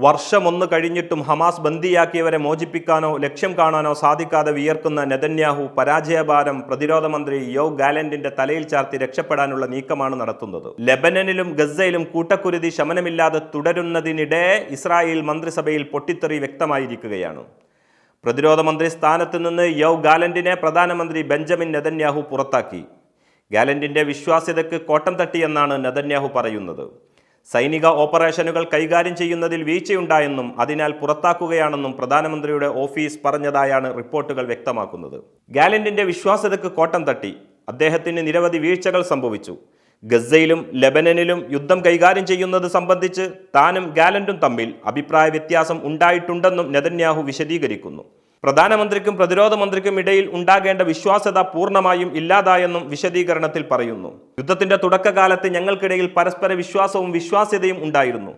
വർഷമൊന്ന് കഴിഞ്ഞിട്ടും ഹമാസ് ബന്ദിയാക്കിയവരെ മോചിപ്പിക്കാനോ ലക്ഷ്യം കാണാനോ സാധിക്കാതെ വിയർക്കുന്ന നെതന്യാഹു പരാജയഭാരം പ്രതിരോധ മന്ത്രി യോവ് ഗാലന്റിന്റെ തലയിൽ ചാർത്തി രക്ഷപ്പെടാനുള്ള നീക്കമാണ് നടത്തുന്നത്. ലെബനനിലും ഗസയിലും കൂട്ടക്കുരുതി ശമനമില്ലാതെ തുടരുന്നതിനിടെ ഇസ്രായേൽ മന്ത്രിസഭയിൽ പൊട്ടിത്തെറി വ്യക്തമായിരിക്കുകയാണ്. പ്രതിരോധ മന്ത്രി സ്ഥാനത്ത് നിന്ന് യോവ് ഗാലന്റിനെ പ്രധാനമന്ത്രി ബെഞ്ചമിൻ നെതന്യാഹു പുറത്താക്കി. ഗാലന്റിന്റെ വിശ്വാസ്യതയ്ക്ക് കോട്ടം തട്ടിയെന്നാണ് നെതന്യാഹു പറയുന്നത്. സൈനിക ഓപ്പറേഷനുകൾ കൈകാര്യം ചെയ്യുന്നതിൽ വീഴ്ചയുണ്ടായെന്നും അതിനാൽ പുറത്താക്കുകയാണെന്നും പ്രധാനമന്ത്രിയുടെ ഓഫീസ് പറഞ്ഞതായാണ് റിപ്പോർട്ടുകൾ വ്യക്തമാക്കുന്നത്. ഗാലന്റിന്റെ വിശ്വാസ്യതയ്ക്ക് കോട്ടം തട്ടി. അദ്ദേഹത്തിന് നിരവധി വീഴ്ചകൾ സംഭവിച്ചു. ഗസയിലും ലെബനനിലും യുദ്ധം കൈകാര്യം ചെയ്യുന്നത് സംബന്ധിച്ച് താനും ഗാലന്റും തമ്മിൽ അഭിപ്രായ വ്യത്യാസം ഉണ്ടായിട്ടുണ്ടെന്നും നെതന്യാഹു വിശദീകരിക്കുന്നു. പ്രധാനമന്ത്രിക്കും പ്രതിരോധ മന്ത്രിക്കും ഇടയിൽ ഉണ്ടാകേണ്ട വിശ്വാസ്യത പൂർണ്ണമായും ഇല്ലാതായെന്നും വിശദീകരണത്തിൽ പറയുന്നു. യുദ്ധത്തിന്റെ തുടക്കകാലത്ത് ഞങ്ങൾക്കിടയിൽ പരസ്പര വിശ്വാസവും വിശ്വാസ്യതയും ഉണ്ടായിരുന്നു.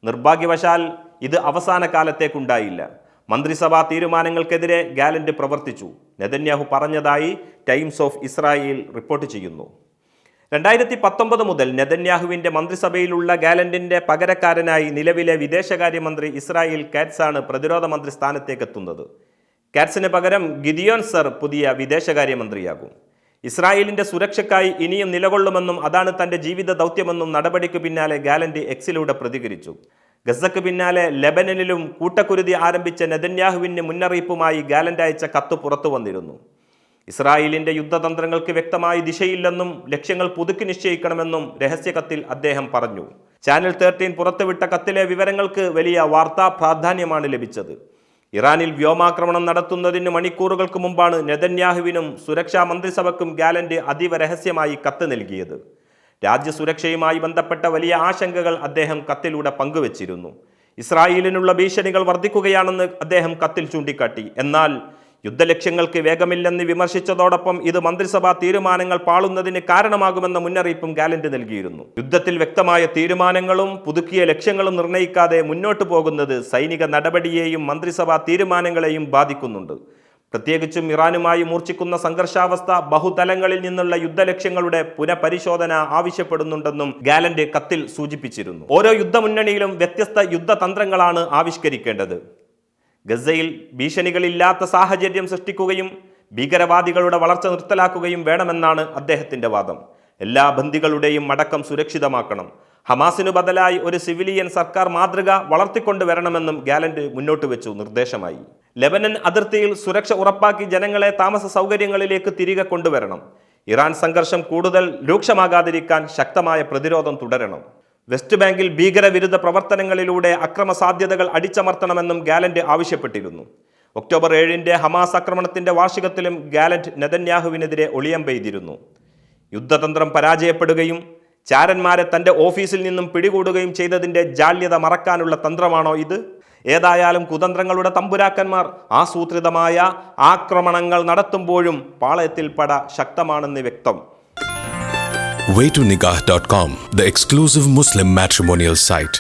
നിർഭാഗ്യവശാൽ ഇത് അവസാന കാലത്തേക്കുണ്ടായില്ല. മന്ത്രിസഭാ തീരുമാനങ്ങൾക്കെതിരെ ഗാലന്റ് പ്രവർത്തിച്ചു, നെതന്യാഹു പറഞ്ഞതായി ടൈംസ് ഓഫ് ഇസ്രായേൽ റിപ്പോർട്ട് ചെയ്യുന്നു. 2019 മുതൽ നെതന്യാഹുവിന്റെ മന്ത്രിസഭയിലുള്ള ഗാലന്റിന്റെ പകരക്കാരനായി നിലവിലെ വിദേശകാര്യമന്ത്രി ഇസ്രായേൽ കാറ്റ്സാണ് പ്രതിരോധ മന്ത്രി സ്ഥാനത്തേക്ക് എത്തുന്നത്. കാറ്റ്സിന് പകരം ഗിദിയോൻ സർ പുതിയ വിദേശകാര്യമന്ത്രിയാകും. ഇസ്രായേലിന്റെ സുരക്ഷയ്ക്കായി ഇനിയും നിലകൊള്ളുമെന്നും അതാണ് തന്റെ ജീവിത ദൗത്യമെന്നും നടപടിക്ക് പിന്നാലെ ഗാലന്റ് എക്സിലൂടെ പ്രതികരിച്ചു. ഗസക്ക് പിന്നാലെ ലെബനനിലും കൂട്ടക്കുരുതി ആരംഭിച്ച നെതന്യാഹുവിന് മുന്നറിയിപ്പുമായി ഗാലന്റ് അയച്ച കത്ത് പുറത്തു വന്നിരുന്നു. ഇസ്രായേലിന്റെ യുദ്ധതന്ത്രങ്ങൾക്ക് വ്യക്തമായ ദിശയില്ലെന്നും ലക്ഷ്യങ്ങൾ പുതുക്കി നിശ്ചയിക്കണമെന്നും രഹസ്യ കത്തിൽ അദ്ദേഹം പറഞ്ഞു. ചാനൽ 13 പുറത്തുവിട്ട കത്തിലെ വിവരങ്ങൾക്ക് വലിയ വാർത്താ പ്രാധാന്യമാണ് ലഭിച്ചത്. ഇറാനിൽ വ്യോമാക്രമണം നടത്തുന്നതിന് മണിക്കൂറുകൾക്ക് മുമ്പാണ് നെതന്യാഹുവിനും സുരക്ഷാ മന്ത്രിസഭയ്ക്കും ഗാലന്റ് അതീവ രഹസ്യമായി കത്ത് നൽകിയത്. രാജ്യസുരക്ഷയുമായി ബന്ധപ്പെട്ട വലിയ ആശങ്കകൾ അദ്ദേഹം കത്തിലൂടെ പങ്കുവച്ചിരുന്നു. ഇസ്രായേലിനുള്ള ഭീഷണികൾ വർദ്ധിക്കുകയാണെന്ന് അദ്ദേഹം കത്തിൽ ചൂണ്ടിക്കാട്ടി. എന്നാൽ യുദ്ധലക്ഷ്യങ്ങൾക്ക് വേഗമില്ലെന്ന് വിമർശിച്ചതോടൊപ്പം ഇത് മന്ത്രിസഭാ തീരുമാനങ്ങൾ പാളുന്നതിന് കാരണമാകുമെന്ന മുന്നറിയിപ്പും ഗാലന്റ് നൽകിയിരുന്നു. യുദ്ധത്തിൽ വ്യക്തമായ തീരുമാനങ്ങളും പുതുക്കിയ ലക്ഷ്യങ്ങളും നിർണ്ണയിക്കാതെ മുന്നോട്ടു പോകുന്നത് സൈനിക നടപടിയെയും മന്ത്രിസഭാ തീരുമാനങ്ങളെയും ബാധിക്കുന്നുണ്ട്. പ്രത്യേകിച്ചും ഇറാനുമായി മൂർച്ഛിക്കുന്ന സംഘർഷാവസ്ഥ ബഹുതലങ്ങളിൽ നിന്നുള്ള യുദ്ധലക്ഷ്യങ്ങളുടെ പുനഃപരിശോധന ആവശ്യപ്പെടുന്നുണ്ടെന്നും ഗാലന്റ് കത്തിൽ സൂചിപ്പിച്ചിരുന്നു. ഓരോ യുദ്ധമുന്നണിയിലും വ്യത്യസ്ത യുദ്ധതന്ത്രങ്ങളാണ് ആവിഷ്കരിക്കേണ്ടത്. ഗസയിൽ ഭീഷണികളില്ലാത്ത സാഹചര്യം സൃഷ്ടിക്കുകയും ഭീകരവാദികളുടെ വളർച്ച നിർത്തലാക്കുകയും വേണമെന്നാണ് അദ്ദേഹത്തിന്റെ വാദം. എല്ലാ ബന്ദികളുടെയും മടക്കം സുരക്ഷിതമാക്കണം. ഹമാസിനു ബദലായി ഒരു സിവിലിയൻ സർക്കാർ മാതൃക വളർത്തിക്കൊണ്ടുവരണമെന്നും ഗാലന്റ് മുന്നോട്ട് വെച്ചു നിർദ്ദേശമായി. ലെബനൻ അതിർത്തിയിൽ സുരക്ഷ ഉറപ്പാക്കി ജനങ്ങളെ താമസ സൗകര്യങ്ങളിലേക്ക് തിരികെ കൊണ്ടുവരണം. ഇറാൻ സംഘർഷം കൂടുതൽ രൂക്ഷമാകാതിരിക്കാൻ ശക്തമായ പ്രതിരോധം തുടരണം. വെസ്റ്റ് ബാങ്കിൽ ഭീകരവിരുദ്ധ പ്രവർത്തനങ്ങളിലൂടെ അക്രമ സാധ്യതകൾ അടിച്ചമർത്തണമെന്നും ഗാലന്റ് ആവശ്യപ്പെട്ടിരുന്നു. ഒക്ടോബർ 7 ഹമാസ് ആക്രമണത്തിന്റെ വാർഷികത്തിലും ഗാലന്റ് നെതന്യാഹുവിനെതിരെ ഒളിയമ്പെയ്തിരുന്നു. യുദ്ധതന്ത്രം പരാജയപ്പെടുകയും ചാരന്മാരെ തന്റെ ഓഫീസിൽ നിന്നും പിടികൂടുകയും ചെയ്തതിന്റെ ജാള്യത മറക്കാനുള്ള തന്ത്രമാണോ ഇത്? ഏതായാലും കുതന്ത്രങ്ങളുടെ തമ്പുരാക്കന്മാർ ആസൂത്രിതമായ ആക്രമണങ്ങൾ നടത്തുമ്പോഴും പാളയത്തിൽ പട ശക്തമാണെന്ന് വ്യക്തം. Waytonikah.com, the exclusive Muslim matrimonial site.